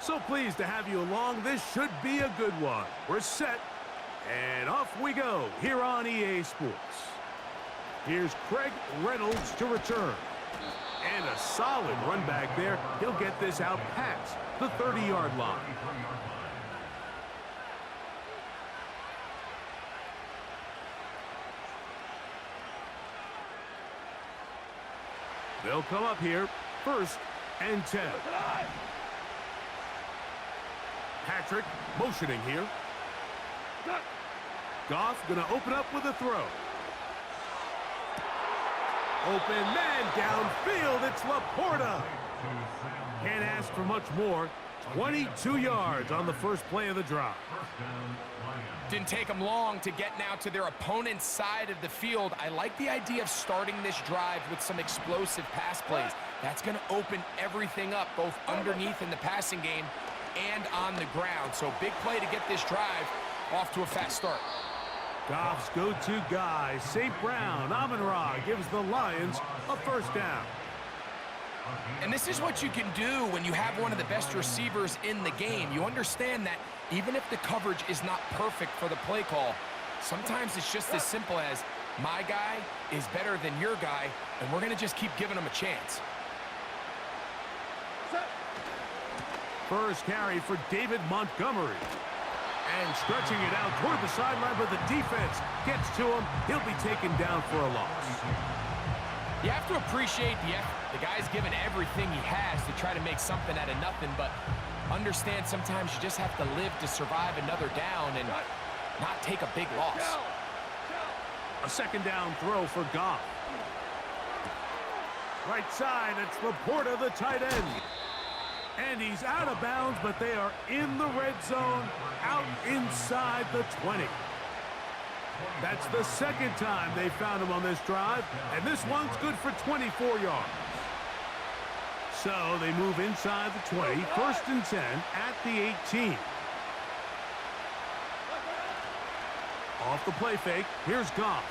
So pleased to have you along. This should be a good one. We're set, and off we go here on EA Sports. Here's Craig Reynolds to return. And a solid run back there. He'll get this out past the 30-yard line. They'll come up here, 1st and 10. Patrick motioning here. Goff going to open up with a throw. Open man downfield. It's Laporta. Can't ask for much more. 22 yards on the first play of the drive. Didn't take them long to get now to their opponent's side of the field. I like the idea of starting this drive with some explosive pass plays. That's going to open everything up, both underneath in the passing game and on the ground. So big play to get this drive off to a fast start. Goff's go-to guy, St. Brown, Amon-Ra gives the Lions a first down. And this is what you can do when you have one of the best receivers in the game. You understand that even if the coverage is not perfect for the play call, sometimes it's just as simple as my guy is better than your guy, and we're going to just keep giving him a chance. First carry for David Montgomery. And stretching it out toward the sideline, but the defense gets to him. He'll be taken down for a loss. You have to appreciate the effort. The guy's given everything he has to try to make something out of nothing, but understand sometimes you just have to live to survive another down and not take a big loss. A second down throw for Goff. Right side, it's Laporta, the tight end. And he's out of bounds, but they are in the red zone, out inside the 20. That's the second time they found him on this drive, and this one's good for 24 yards. So they move inside the 20, 1st and 10 at the 18. Off the play fake, here's Goff.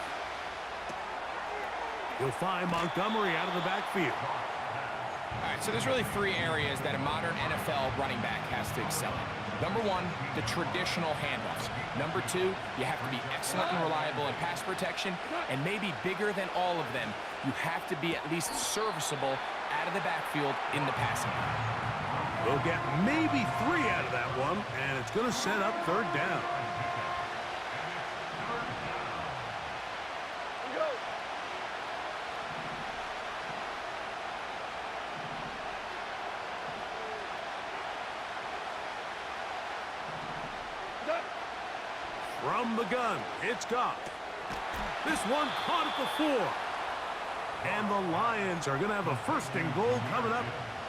He'll find Montgomery out of the backfield. All right, so there's really 3 areas that a modern NFL running back has to excel in. Number 1, the traditional handoffs. Number 2, you have to be excellent and reliable in pass protection, and maybe bigger than all of them, you have to be at least serviceable out of the backfield in the passing game. We'll get maybe 3 out of that one, and it's going to set up 3rd down. From the gun, it's Goff. This one caught at the 4. And the Lions are going to have a 1st and goal coming up.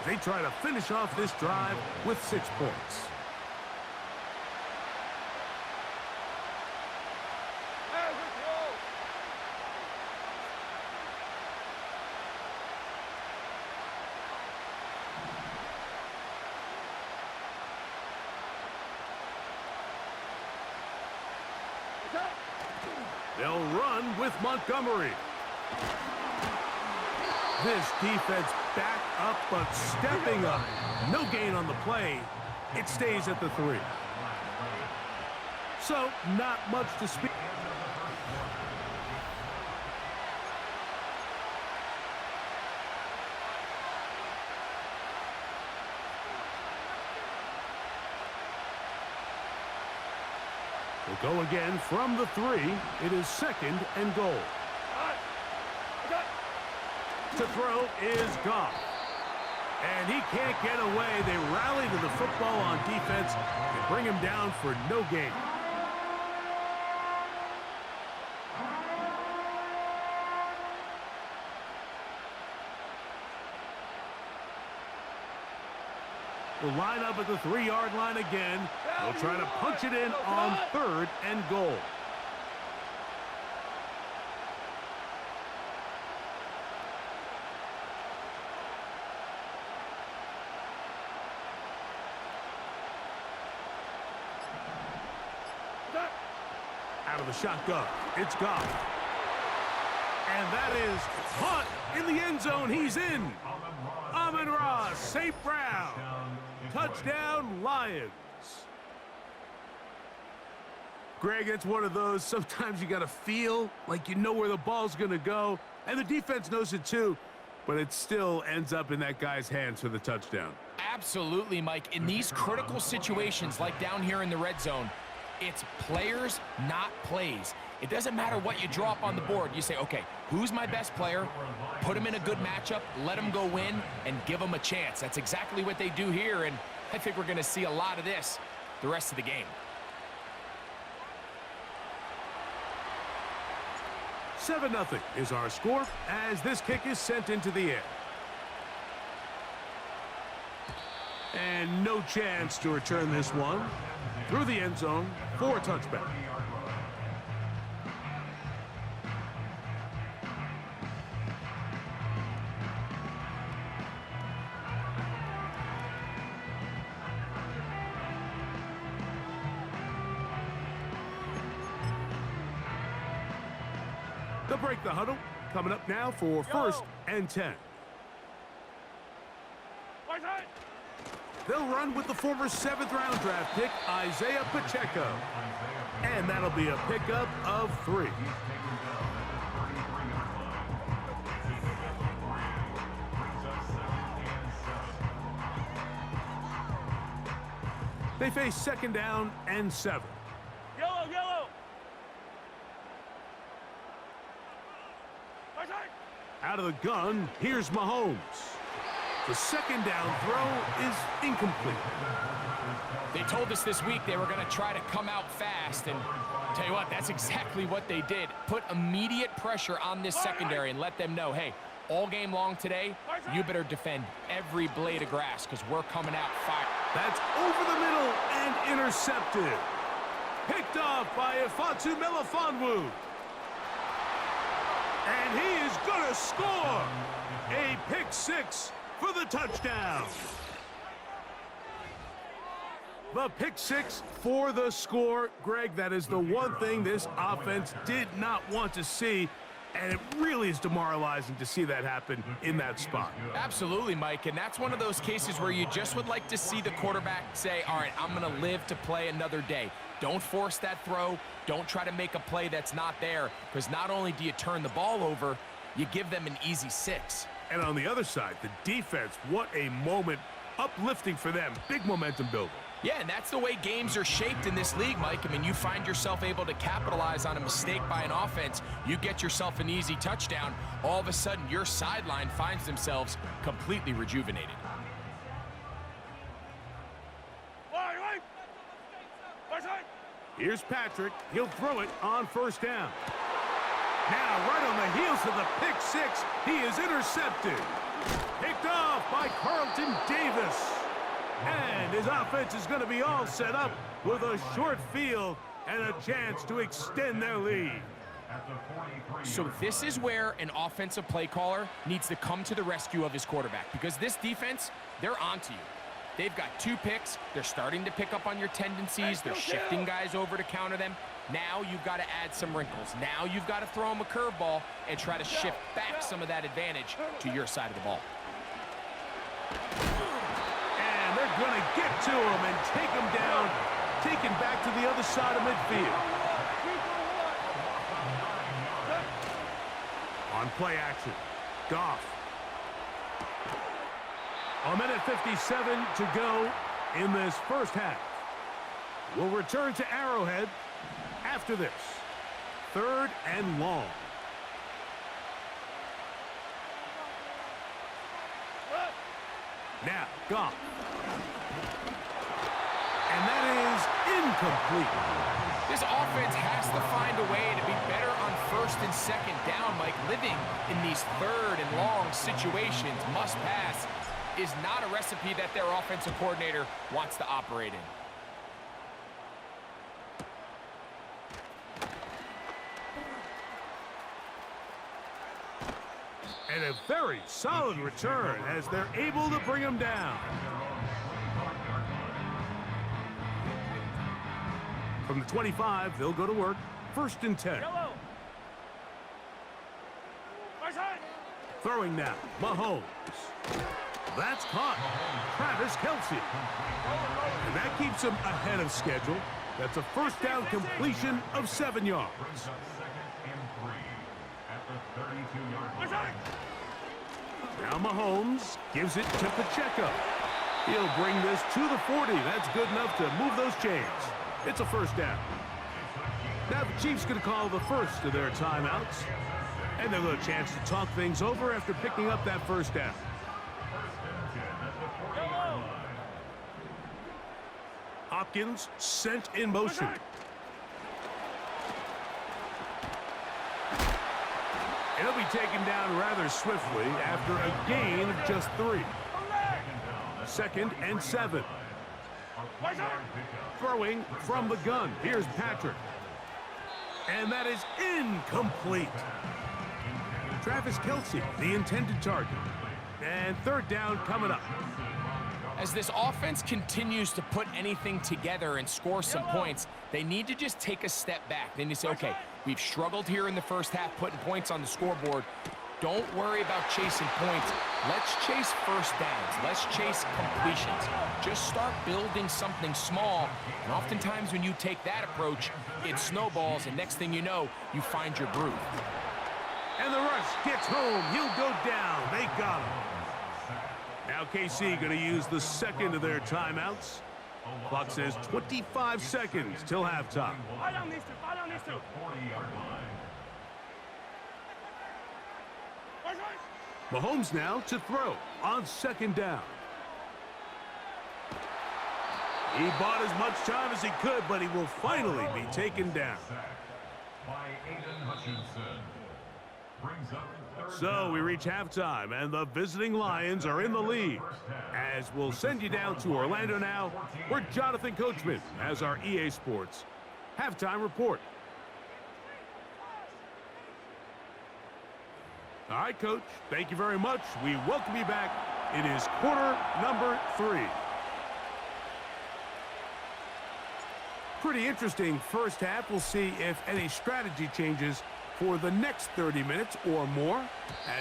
They try to finish off this drive with 6 points. They'll run with Montgomery. This defense back up, but stepping up. No gain on the play. It stays at the 3. So, not much to speak. We'll go again from the 3. It is 2nd and goal. To throw is Goff. And he can't get away. They rally to the football on defense and bring him down for no gain. We'll line up at the 3-yard line again. They'll try to punch it in on 3rd and goal. Out of the shotgun, it's Goff. And that is caught in the end zone. He's in. Amon-Ra, St. Brown Touchdown, Lions. Greg, it's one of those, sometimes you got to feel like you know where the ball's going to go, and the defense knows it too, but it still ends up in that guy's hands for the touchdown. Absolutely, Mike. In these critical situations, like down here in the red zone, it's players, not plays. It doesn't matter what you draw up on the board. You say, okay, who's my best player? Put him in a good matchup, let him go win, and give him a chance. That's exactly what they do here, and I think we're going to see a lot of this the rest of the game. 7-0 is our score as this kick is sent into the air. And no chance to return this one through the end zone for a touchback. They'll break the huddle. Coming up now for 1st and 10. They'll run with the former 7th-round draft pick, Isaiah Pacheco. And that'll be a pickup of 3. They face 2nd down and 7. Yellow! Out of the gun, here's Mahomes. The 2nd down throw is incomplete. They told us this week they were going to try to come out fast, and tell you what, that's exactly what they did. Put immediate pressure on this secondary and let them know, hey, all game long today, you better defend every blade of grass because we're coming out fire. That's over the middle and intercepted. Picked off by Ifeatu Melifonwu. And he is going to score. A pick 6 for the touchdown. The pick 6 for the score. Greg, that is the one thing this offense did not want to see, and it really is demoralizing to see that happen in that spot. Absolutely, Mike, and that's one of those cases where you just would like to see the quarterback say, all right, I'm going to live to play another day. Don't force that throw. Don't try to make a play that's not there, because not only do you turn the ball over, you give them an easy 6. And on the other side, the defense, what a moment, uplifting for them. Big momentum builder. Yeah, and that's the way games are shaped in this league, Mike. I mean, you find yourself able to capitalize on a mistake by an offense. You get yourself an easy touchdown. All of a sudden, your sideline finds themselves completely rejuvenated. Here's Patrick. He'll throw it on 1st down. Now, right on the heels of the pick 6, he is intercepted. Picked off by Carlton Davis. And his offense is going to be all set up with a short field and a chance to extend their lead. So this is where an offensive play caller needs to come to the rescue of his quarterback, because this defense, they're onto you. They've got 2 picks. They're starting to pick up on your tendencies. They're shifting guys over to counter them. Now you've got to add some wrinkles. Now you've got to throw them a curveball and try to shift back some of that advantage to your side of the ball. And they're going to get to him and take him down, taken back to the other side of midfield. On play action, Goff. A minute 57 to go in this first half. We'll return to Arrowhead after this. 3rd and long. Now, Goff. And that is incomplete. This offense has to find a way to be better on 1st and 2nd down, Mike. Living in these 3rd and long situations, must pass, is not a recipe that their offensive coordinator wants to operate in. And a very solid return as they're able to bring him down. From the 25, they'll go to work. 1st and 10. Throwing now, Mahomes. That's caught. Travis Kelce. And that keeps him ahead of schedule. That's a first down completion of 7 yards. Now Mahomes gives it to Pacheco. He'll bring this to the 40. That's good enough to move those chains. It's a first down. Now the Chiefs going to call the first of their timeouts. And they'll get a chance to talk things over after picking up that first down. Hopkins sent in motion. And he'll be taken down rather swiftly after a gain of just 3. 2nd and 7. Throwing from the gun. Here's Patrick. And that is incomplete. Travis Kelce, the intended target. And 3rd down coming up. As this offense continues to put anything together and score some points, they need to just take a step back. They need to say, okay, we've struggled here in the first half putting points on the scoreboard. Don't worry about chasing points. Let's chase first downs. Let's chase completions. Just start building something small. And oftentimes when you take that approach, it snowballs, and next thing you know, you find your groove. And the rush gets home. He'll go down. They got him. Now KC going to use the second of their timeouts. Clock says 25 seconds till halftime. Mahomes now to throw on 2nd down. He bought as much time as he could, but he will finally be taken down. So we reach halftime, and the visiting Lions are in the lead. As we'll send you down to Orlando now, where Jonathan Coachman has our EA Sports halftime report. All right, Coach, thank you very much. We welcome you back. It is quarter number 3. Pretty interesting first half. We'll see if any strategy changes for the next 30 minutes or more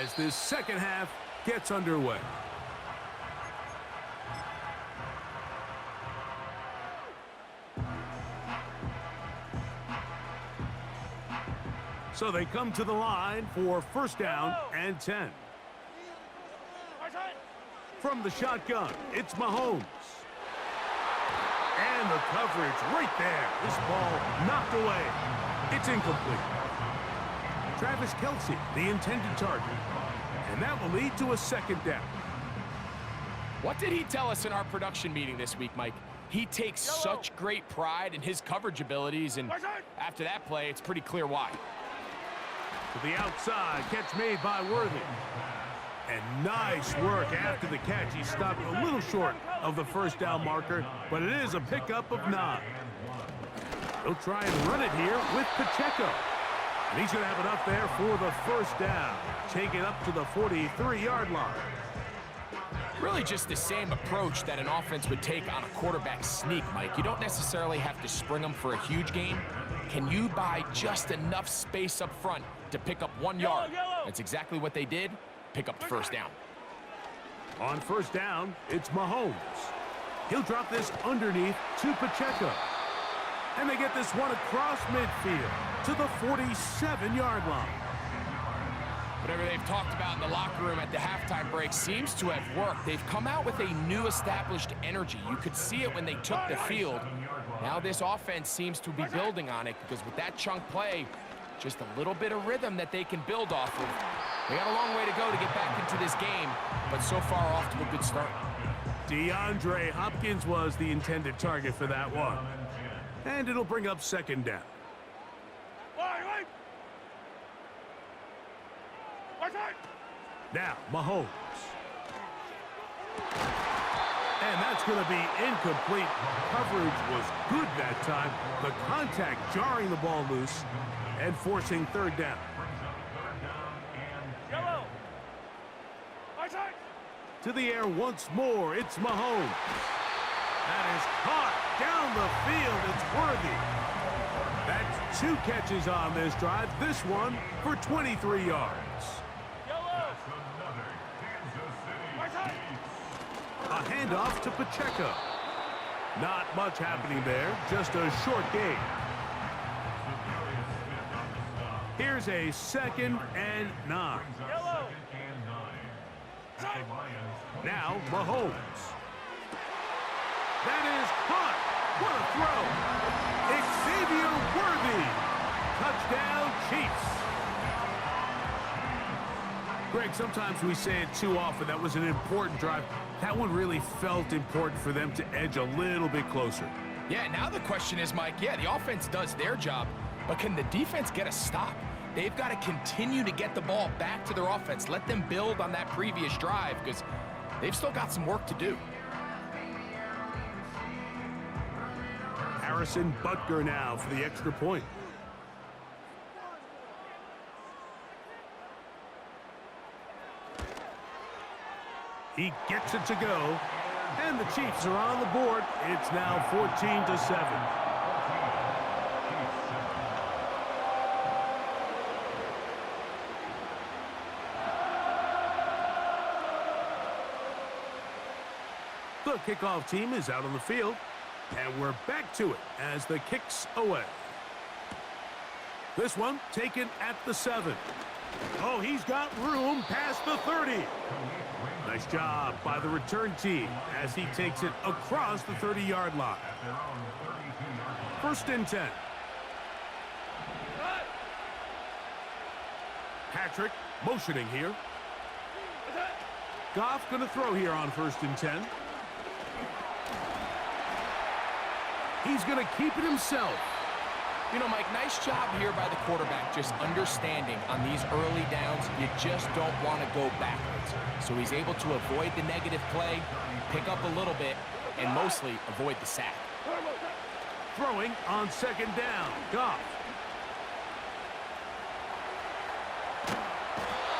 as this second half gets underway. So they come to the line for first down and 10. From the shotgun, it's Mahomes. And the coverage right there. This ball knocked away. It's incomplete. Travis Kelce, the intended target. And that will lead to a 2nd down. What did he tell us in our production meeting this week, Mike? He takes such great pride in his coverage abilities, and after that play, it's pretty clear why. To the outside, catch made by Worthy. And nice work after the catch. He stopped a little short of the first down marker, but it is a pickup of 9. He'll try and run it here with Pacheco. And he's going to have it up there for the first down. Take it up to the 43-yard line. Really just the same approach that an offense would take on a quarterback sneak, Mike. You don't necessarily have to spring them for a huge gain. Can you buy just enough space up front to pick up 1 yard? That's exactly what they did. Pick up the first down. On first down, it's Mahomes. He'll drop this underneath to Pacheco. And they get this one across midfield to the 47-yard line. Whatever they've talked about in the locker room at the halftime break seems to have worked. They've come out with a new established energy. You could see it when they took the field. Now this offense seems to be building on it because with that chunk play, just a little bit of rhythm that they can build off of. They got a long way to go to get back into this game, but so far off to a good start. DeAndre Hopkins was the intended target for that one. And it'll bring up 2nd down. Now, Mahomes. And that's going to be incomplete. Coverage was good that time. The contact jarring the ball loose and forcing 3rd down. To the air once more, it's Mahomes. That is caught down the field. It's Worthy. That's 2 catches on this drive. This one for 23 yards. handoff to Pacheco. Not much happening there, just a short gain. Here's a 2nd and 9. Yellow. Now Mahomes. That is caught. What a throw. Xavier Worthy. Touchdown, Chiefs. Greg, sometimes we say it too often. That was an important drive. That one really felt important for them to edge a little bit closer. Yeah, now the question is, Mike, yeah, the offense does their job, but can the defense get a stop? They've got to continue to get the ball back to their offense. Let them build on that previous drive because they've still got some work to do. Harrison Butker now for the extra point. He gets it to go, and the Chiefs are on the board. It's now 14-7. The kickoff team is out on the field, and we're back to it as the kick's away. This one taken at the 7. Oh, he's got room past the 30. Nice job by the return team as he takes it across the 30-yard line. 1st and 10. Patrick motioning here. Goff going to throw here on 1st and 10. He's going to keep it himself. You know, Mike, nice job here by the quarterback, just understanding on these early downs, you just don't want to go backwards. So he's able to avoid the negative play, pick up a little bit, and mostly avoid the sack. Throwing on 2nd down, Goff.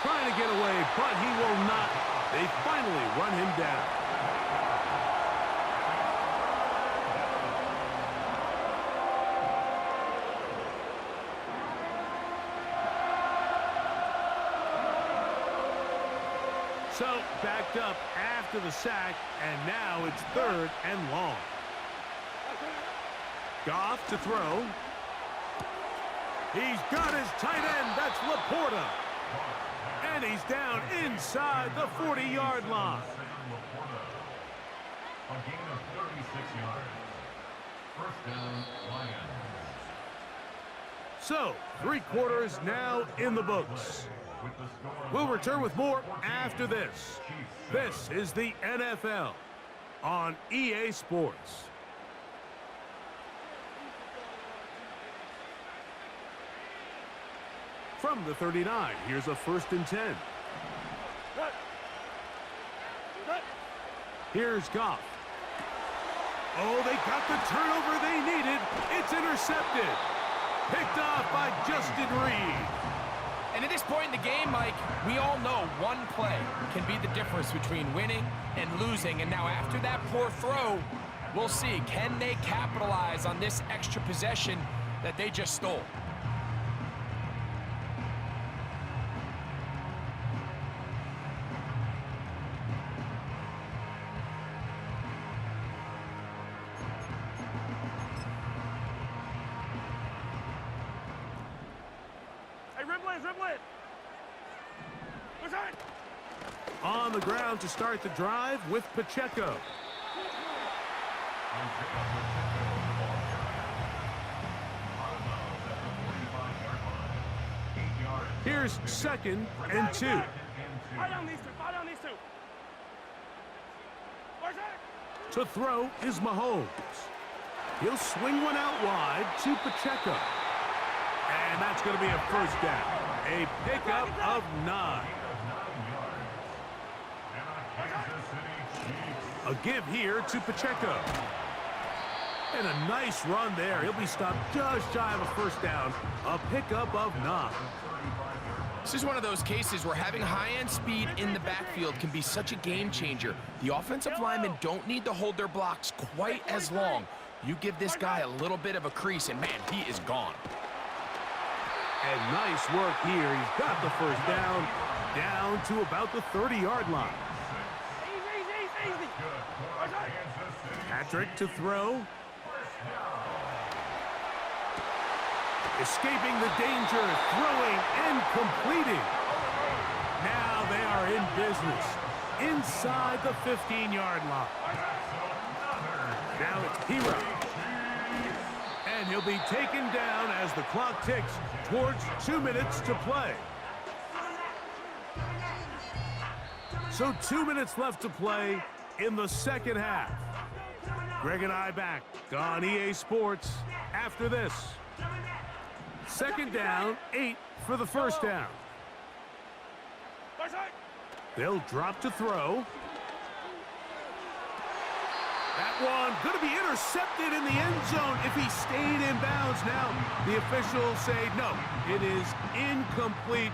Trying to get away, but he will not. They finally run him down. So, backed up after the sack, and now it's 3rd and long. Goff to throw. He's got his tight end. That's Laporta. And he's down inside the 40-yard line. A gain of 36 yards. 1st down, Lions. So, 3 quarters now in the books. We'll return with more after this. This is the NFL on EA Sports. From the 39, here's a 1st and 10. Here's Goff. Oh, they got the turnover they needed. It's intercepted. Picked off by Justin Reed. And at this point in the game, Mike, we all know one play can be the difference between winning and losing. And now after that poor throw, we'll see, can they capitalize on this extra possession that they just stole? On the ground to start the drive with Pacheco. Here's 2nd and 2. Fight on these two. Fight on these two. Where's that? To throw is Mahomes. He'll swing one out wide to Pacheco. And that's going to be a 1st down. A pickup of 9. A give here to Pacheco. And a nice run there. He'll be stopped just shy of a 1st down. A pickup of 9. This is one of those cases where having high-end speed in the backfield can be such a game changer. The offensive linemen don't need to hold their blocks quite as long. You give this guy a little bit of a crease, and man, he is gone. And nice work here. He's got the 1st down to about the 30-yard line. Easy. Strict to throw. Escaping the danger, throwing and completing. Now they are in business inside the 15-yard line. Now it's Hero. And he'll be taken down as the clock ticks towards 2 minutes to play. So 2 minutes left to play in the second half. Greg and I back on EA Sports after this. Second down, 8 for the first down. They'll drop to throw. That one going to be intercepted in the end zone if he stayed in bounds. Now the officials say no, it is incomplete.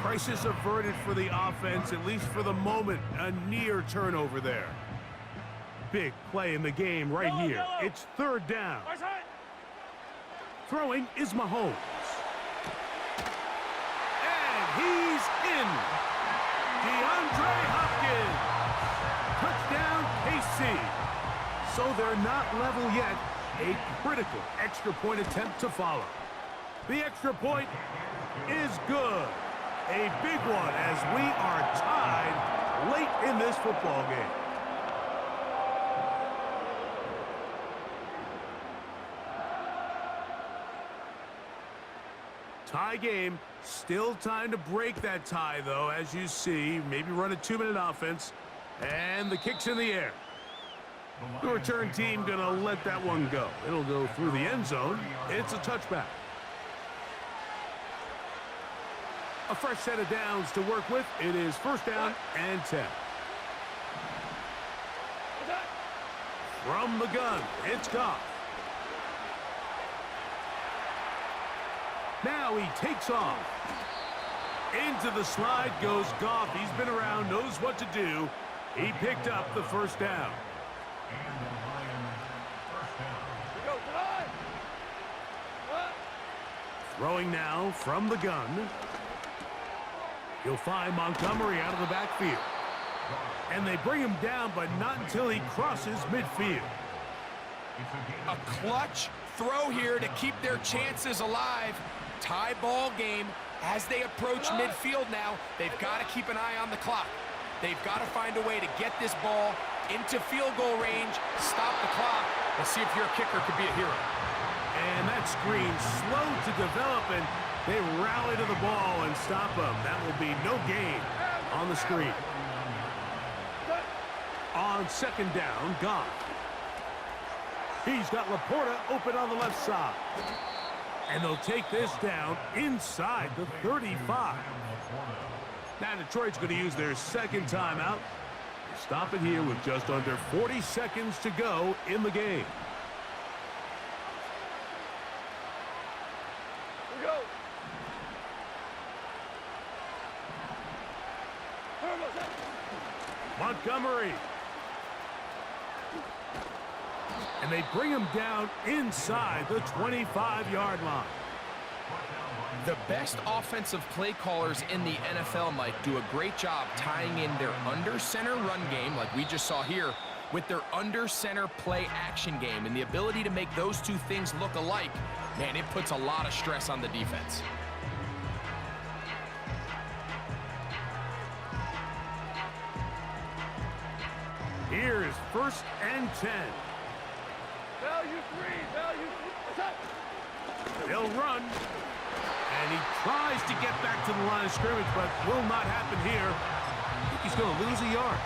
Crisis averted for the offense, at least for the moment. A near turnover there. Big play in the game right here. It's third down. Throwing is Mahomes. And he's in. DeAndre Hopkins. Touchdown, KC. So they're not level yet. A critical extra point attempt to follow. The extra point is good. A big one as we are tied late in this football game. Tie game. Still time to break that tie, though, as you see. Maybe run a 2-minute offense. And the kick's in the air. The return team going to let that one go. It'll go through the end zone. It's a touchback. A fresh set of downs to work with. It is first down and 10. From the gun, it's Goff. Now he takes off. Into the slide goes Goff. He's been around, knows what to do. He picked up the first down. Throwing now from the gun. You'll find Montgomery out of the backfield. And they bring him down, but not until he crosses midfield. A clutch throw here to keep their chances alive. Tie ball game as they approach midfield now. They've got to keep an eye on the clock. They've got to find a way to get this ball into field goal range, stop the clock, and see if your kicker could be a hero. And that screen slow to develop, and they rally to the ball and stop him. That will be no gain on the screen. On second down, Goff. He's got Laporta open on the left side. And they'll take this down inside the 35. Now Detroit's going to use their second timeout. Stop it here with just under 40 seconds to go in the game. Montgomery. And they bring him down inside the 25-yard line. The best offensive play callers in the NFL, Mike, do a great job tying in their under-center run game, like we just saw here, with their under-center play action game. And the ability to make those two things look alike, man, it puts a lot of stress on the defense. Here is first and 10. Value three. They'll run. And he tries to get back to the line of scrimmage, but will not happen here. I think he's going to lose a yard.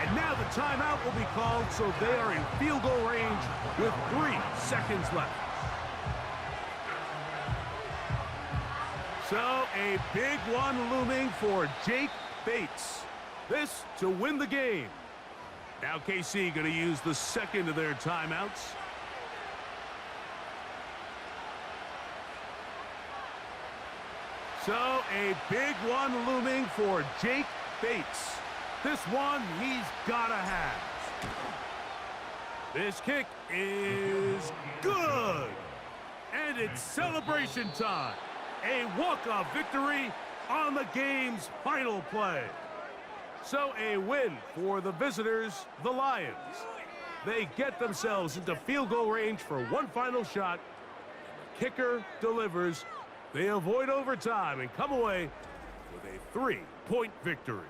And now the timeout will be called, so they are in field goal range with 3 seconds left. So a big one looming for Jake Bates. This to win the game. Now KC going to use the second of their timeouts. So a big one looming for Jake Bates. This one he's got to have. This kick is good. And it's celebration time. A walk-off victory on the game's final play. So a win for the visitors, the Lions. They get themselves into field goal range for one final shot. The kicker delivers. They avoid overtime and come away with a 3-point victory.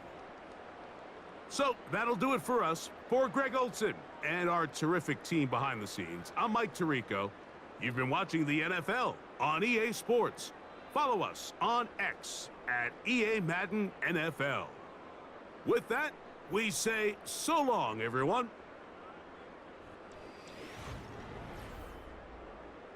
So that'll do it for us. For Greg Olson and our terrific team behind the scenes, I'm Mike Tirico. You've been watching the NFL on EA Sports. Follow us on X at EA Madden NFL. With that, we say so long, everyone.